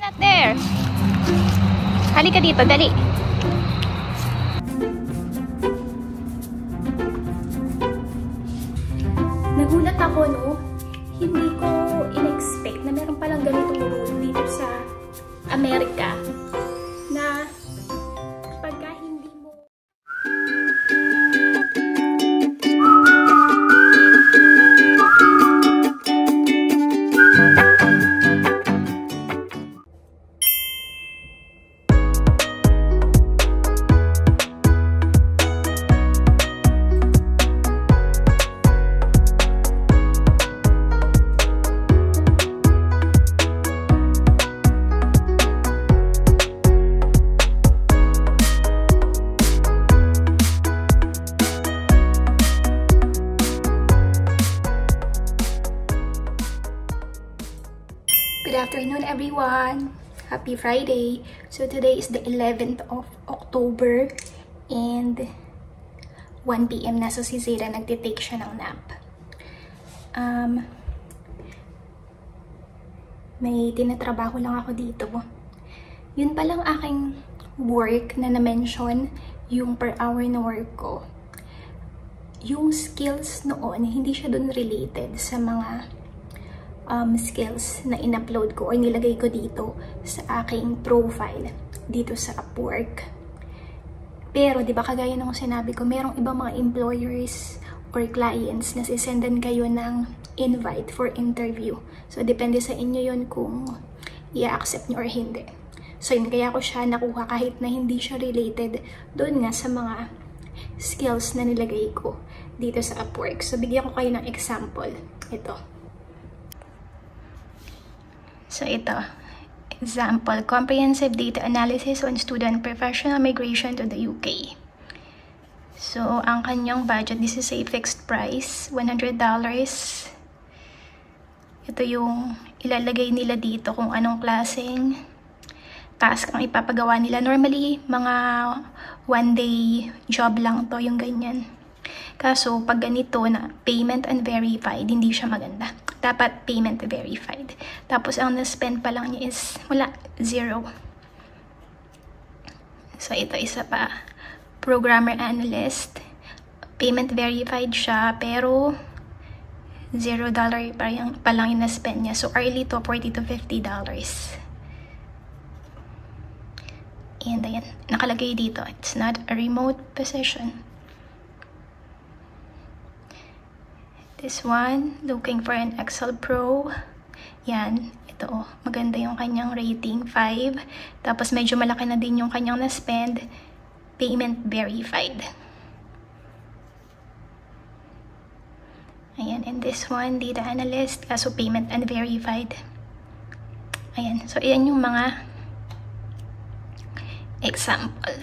Not there. Halika dito, dali. Nagulat ako, no? Hindi ko in-expect na meron palang ganitong rule dito sa Amerika na pagka hindi mo Good afternoon, everyone. Happy Friday. So today is the 11th of October and 1 PM na. So si Zayda nagtitake siya ng nap. May tinatrabaho lang ako dito. Yun palang aking work na na-mention, yung per hour na work ko. Yung skills noon, hindi siya dun related sa mga skills na in-upload ko or nilagay ko dito sa aking profile dito sa Upwork. Pero di ba kagaya ng sinabi ko, merong ibang mga employers or clients na sisendan kayo ng invite for interview. So depende sa inyo yun kung i-accept nyo or hindi. So yun, kaya ko siya nakuha kahit na hindi siya related doon nga sa mga skills na nilagay ko dito sa Upwork. So bigyan ko kayo ng example. Ito. So ito, example, comprehensive data analysis on student professional migration to the UK. So ang kanyang budget, this is a fixed price, $100. Ito yung ilalagay nila dito kung anong klaseng task ang ipapagawa nila. Normally, mga one-day job lang to, yung ganyan. Kaso, pag ganito na payment and verified, hindi siya maganda. Dapat payment verified. Tapos, ang na-spend pa lang niya is, wala, 0. So, ito isa pa. Programmer analyst. Payment verified siya, pero $0 pa lang yung na-spend niya. So, early to $40 to $50. And ayan, nakalagay dito, it's not a remote position. This one, looking for an Excel Pro. Yan, ito oh, maganda yung kanyang rating, 5. Tapos medyo malaki na din yung kanyang na-spend, payment verified. Ayan, and this one, data analyst, kaso payment unverified. Ayan, so ayan yung mga example.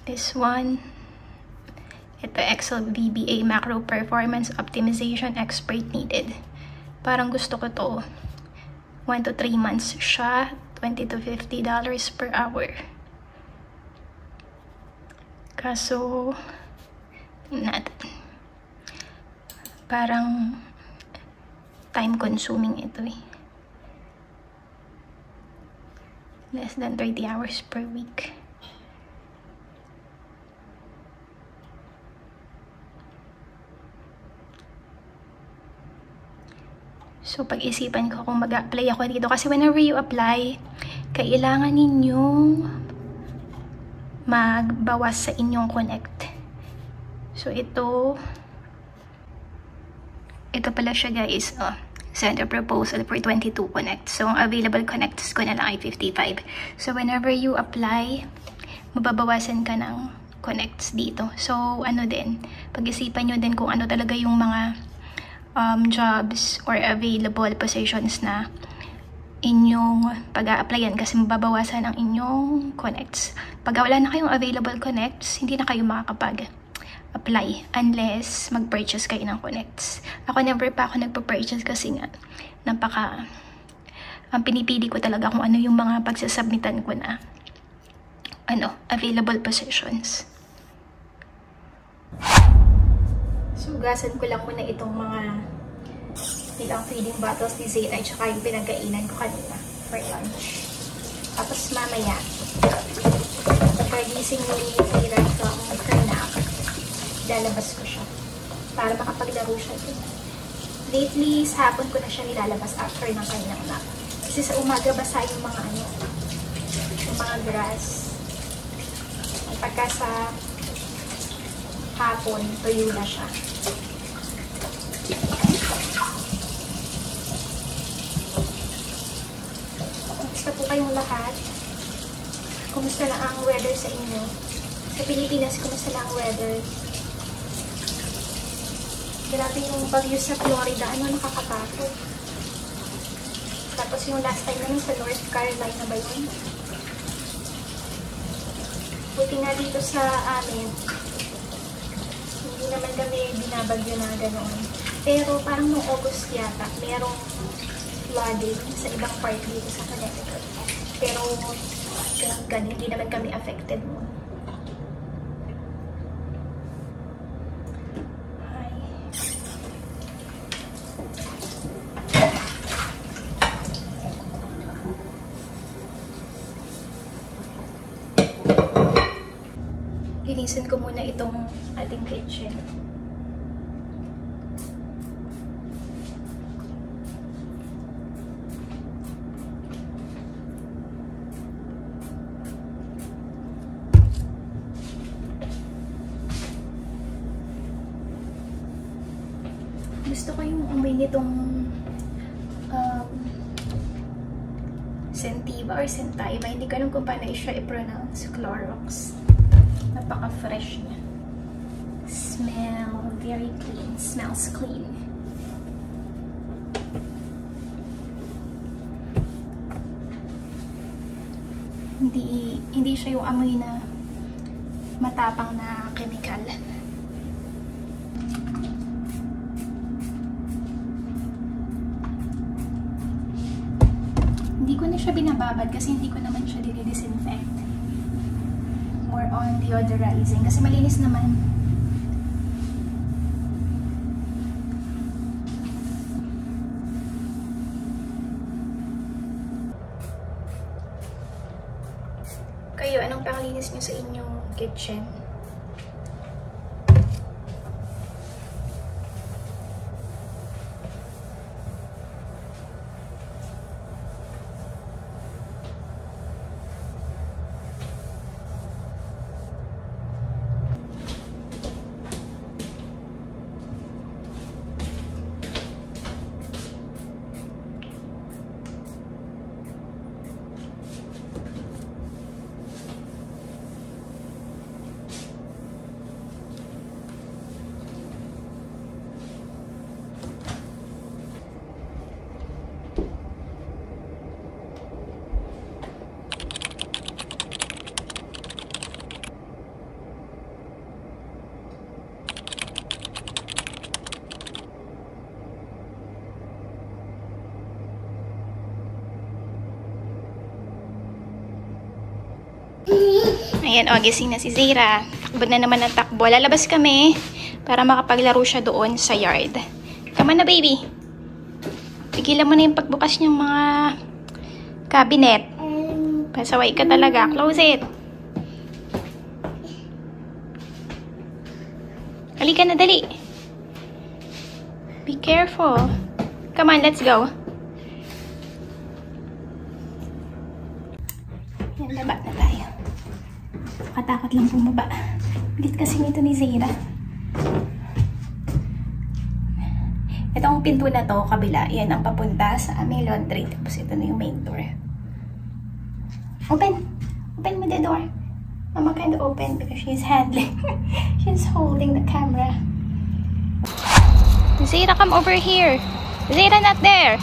This one, ito Excel VBA Macro Performance Optimization Expert needed. Parang gusto ko to. 1 to 3 months siya, $20 to $50 per hour. Kaso, tingnan natin. Parang time consuming ito eh. Less than 30 hours per week. So, pag-isipan ko kung mag-apply ako dito. Kasi whenever you apply, kailangan ninyong magbawas sa inyong connect. So, ito pala siya guys. Oh, send a proposal for 22 connects. So, ang available connects ko na lang ay 55. So, whenever you apply, mababawasan ka ng connects dito. So, ano din, pag-isipan nyo din kung ano talaga yung mga jobs or available positions na inyong pag-a-applyan kasi mababawasan ang inyong connects. Pag wala na kayong available connects, hindi na kayo makakapag-apply unless mag-purchase kayo ng connects. Ako never pa ako nagpa-purchase kasi nga ang pinipili ko talaga kung ano yung mga pagsasubmitan ko na available positions. So, hugasan ko lang muna itong mga ilang feeding bottles ni Zeta at saka yung pinagkainan ko kanina for lunch. Tapos mamaya, pagkagising ni Zeta from her nap, lalabas ko siya para makapaglaro siya din. Lately, sa hapon ko na siya nilalabas after ng kanyang nap. Kasi sa umaga basa yung mga yung mga grass. Pagka sa hapon, tuyo na siya. Kumusta po kayong lahat? Kumusta na ang weather sa inyo? Sa Pilipinas, kumusta na ang weather? Grabe yung bagyo sa Florida. Ano, nakakatakot. Tapos yung last time naman sa North Carolina ba yun? Buti nga dito sa amin, hindi naman kami binabagyo na ganoon. Pero parang noong August yata, merong flooding sa ibang part dito sa Connecticut. Pero hindi naman kami affected mo. Linisin ko muna itong ating kitchen. Gusto ko yung amoy nitong Scentiva or Scentaiva. Hindi ko alam kung paano siya i-pronounce. Clorox. Napaka-fresh niya. Smell very clean. Smells clean. Hindi siya yung amoy na matapang na chemical. Hindi ko na siya binababad kasi hindi ko naman siya dinidisinfect. More on deodorizing kasi malinis naman. Kayo, anong panglinis niyo sa inyong kitchen? Ayan, o, gising na si Zera. Takbo na naman ang takbo. Lalabas kami para makapaglaro siya doon sa yard. Come on na, baby. Pigilan mo na yung pagbukas niyang mga cabinet. Pasaway ka talaga. Close it. Halika na, dali. Be careful. Come on, let's go. Yan, laba na tayo. Katakot lang bumaba. Bilit kasi nito ni Zera. Itong pinto na to, kabila, yan ang papunta sa aming laundry. Tapos ito na yung main door. Open! Open mo the door. Mama can't open because she's handling. She's holding the camera. Zera, come over here. Zera, not there.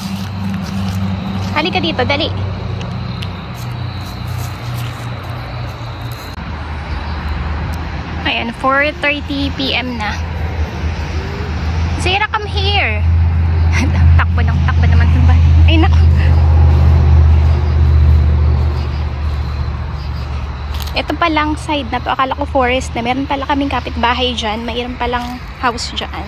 Halika dito, dali. Ayan, 4:30 PM na. Zera, come here. Takbo naman ng bata. Ay, naku. Ito palang side na to, akala ko forest na. Meron pala kaming kapitbahay dyan. Mayroon palang house dyan.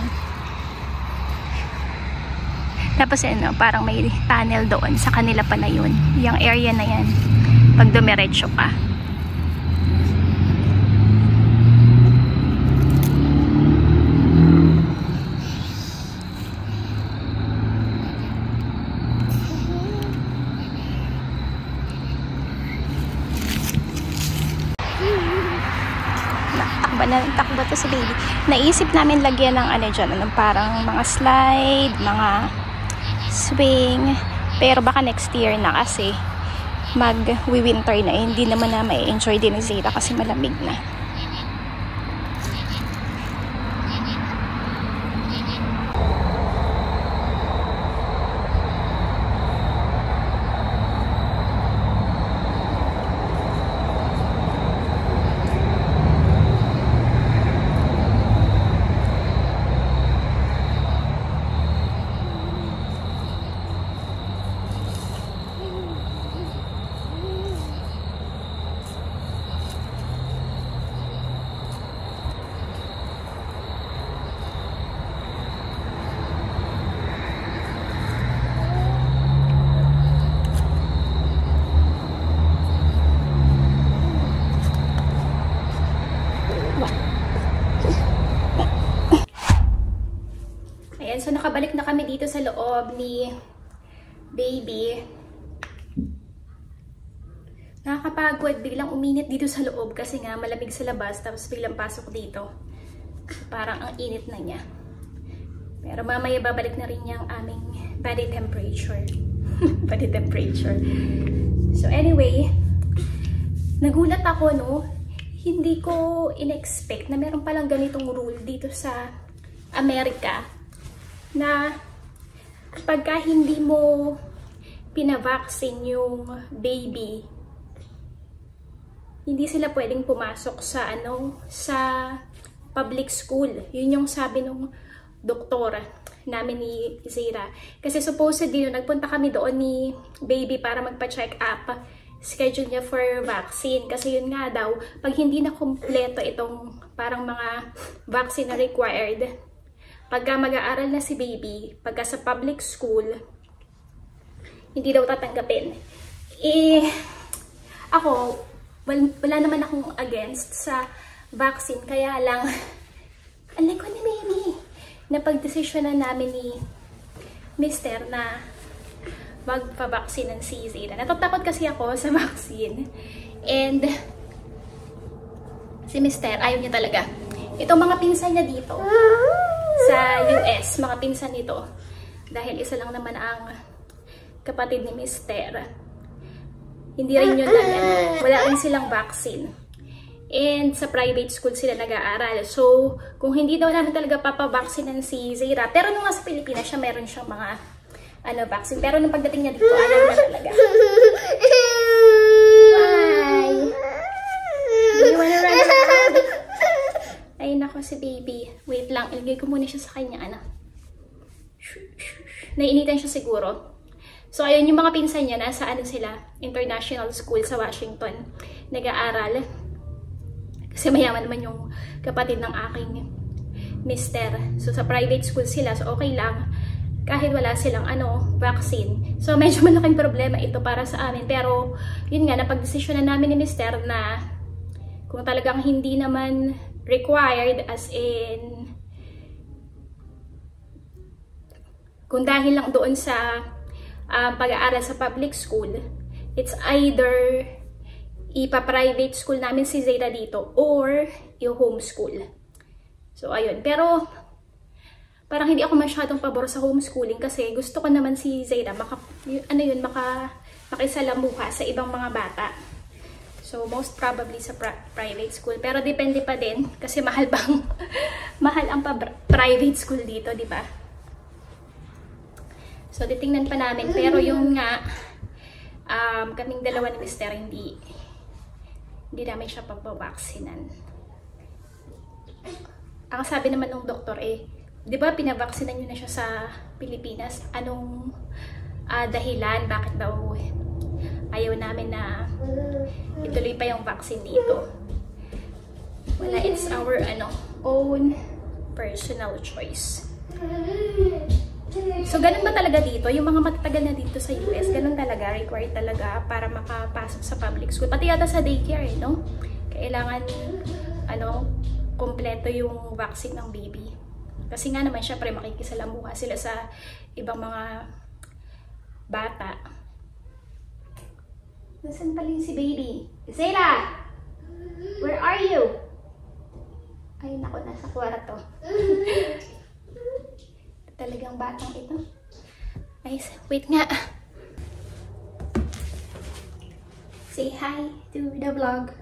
Tapos ano, parang may tunnel doon. Sa kanila pala yun. Yung area na yan. Pag dumiretso ka. Takbo to si baby. Naisip namin lagyan ng ano dyan, anong parang mga slide, mga swing. Pero baka next year na kasi mag-winter na. Hindi naman na may enjoy din ni Zeta kasi malamig na. So, nakabalik na kami dito sa loob ni baby. Nakakapagod. Biglang uminit dito sa loob kasi nga malamig sa labas. Tapos biglang pasok dito. Parang ang init na niya. Pero mamaya babalik na rin niya ang aming body temperature. Body temperature. So anyway, nagulat ako, no? Hindi ko in-expect na meron palang ganitong rule dito sa Amerika. Na pagka hindi mo pinavaksin yung baby, hindi sila pwedeng pumasok sa sa public school. Yun yung sabi nung doktora namin ni Zira. Kasi supposedly nagpunta kami doon ni baby para magpa-check up, schedule niya for vaccine. Kasi yun nga daw, pag hindi na kompleto itong parang mga vaccine na required, pagka mag-aaral na si baby, pagka sa public school, hindi daw tatanggapin. Ako, wala naman akong against sa vaccine. Kaya lang, alay ko ni baby, napag-desisyonan namin ni Mister na magpa-vaccine ng si Zeta. Natatakot kasi ako sa vaccine. And, si Mister, ayaw niya talaga. Itong mga pinsan niya dito, sa US, mga pinsan nito, dahil isa lang naman ang kapatid ni Mister, hindi rin yun wala rin silang vaccine. And sa private school sila nag-aaral. So, kung hindi daw namin talaga papavaksinan si Zera, pero nung nasa Pilipinas siya, meron siyang mga vaccine. Pero nung pagdating niya dito, ayaw na talaga. Why? Do you wanna run around? Ay, nako si baby. Wait lang, ilagay ko muna siya sa kanya, Naiinitan siya siguro. So, ayun, yung mga pinsan niya, nasa sila, international school sa Washington, nag-aaral. Kasi mayaman naman yung kapatid ng aking mister. So, sa private school sila, so okay lang. Kahit wala silang, vaccine. So, medyo malaking problema ito para sa amin. Pero, yun nga, napag-desisyonan namin ni mister na kung talagang hindi naman required, as in kung dahil lang doon sa pag-aaral sa public school, it's either ipa-private school namin si Zeta dito or i-homeschool. So ayun, pero parang hindi ako masyadong pabor sa homeschooling kasi gusto ko naman si Zeta makisalamuha sa ibang mga bata. So, most probably sa private school. Pero depende pa din kasi mahal ang private school dito, di ba? So, titingnan pa namin. Pero yung nga, kaming dalawa ni Mister, hindi namin siya papawaksinan. Ang sabi naman ng doktor, di ba pinavaksinan nyo na siya sa Pilipinas? Anong dahilan? Bakit daw ayaw namin na ituloy pa yung vaccine dito. Wala, it's our own personal choice. So, ganun ba talaga dito? Yung mga matatagal na dito sa US, ganun talaga, required talaga para makapasok sa public school. Pati yata sa daycare, no? Kailangan, kompleto yung vaccine ng baby. Kasi nga naman, syempre, makikisalamuha sila sa ibang mga bata. Nasaan pala yung si baby? Zayla! Where are you? Ay, naku, nasa kwarto. Talagang batang ito. Ay, wait nga. Say hi to the vlog.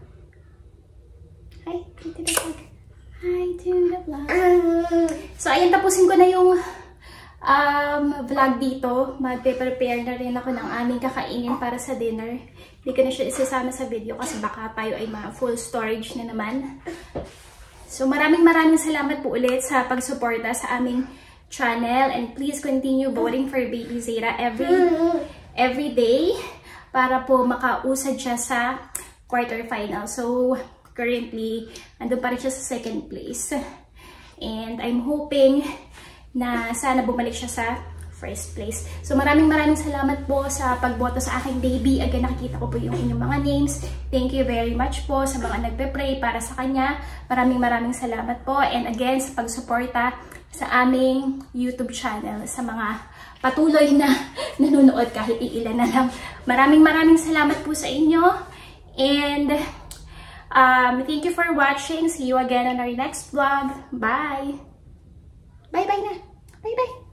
Hi to the vlog. Hi to the vlog. So, ayun, tapusin ko na yung vlog dito. Magpe-prepare na rin ako ng aming kakainin para sa dinner. Hindi ko na siya isasama sa video kasi baka tayo ay full storage na naman. So, maraming salamat po ulit sa pagsuporta sa aming channel. And please continue voting for Baby Zayra every day para po makausad siya sa quarterfinal. So, currently, nandun pa rin siya sa second place. And I'm hoping na sana bumalik siya sa first place. So, maraming salamat po sa pagboto sa aking baby. Again, nakikita ko po yung inyong mga names. Thank you very much po sa mga nagpe-pray para sa kanya. Maraming salamat po. And again, sa pagsuporta sa aming YouTube channel, sa mga patuloy na nanonood kahit iilan na lang. Maraming salamat po sa inyo. And thank you for watching. See you again on our next vlog. Bye! Bye-bye na! Bye-bye!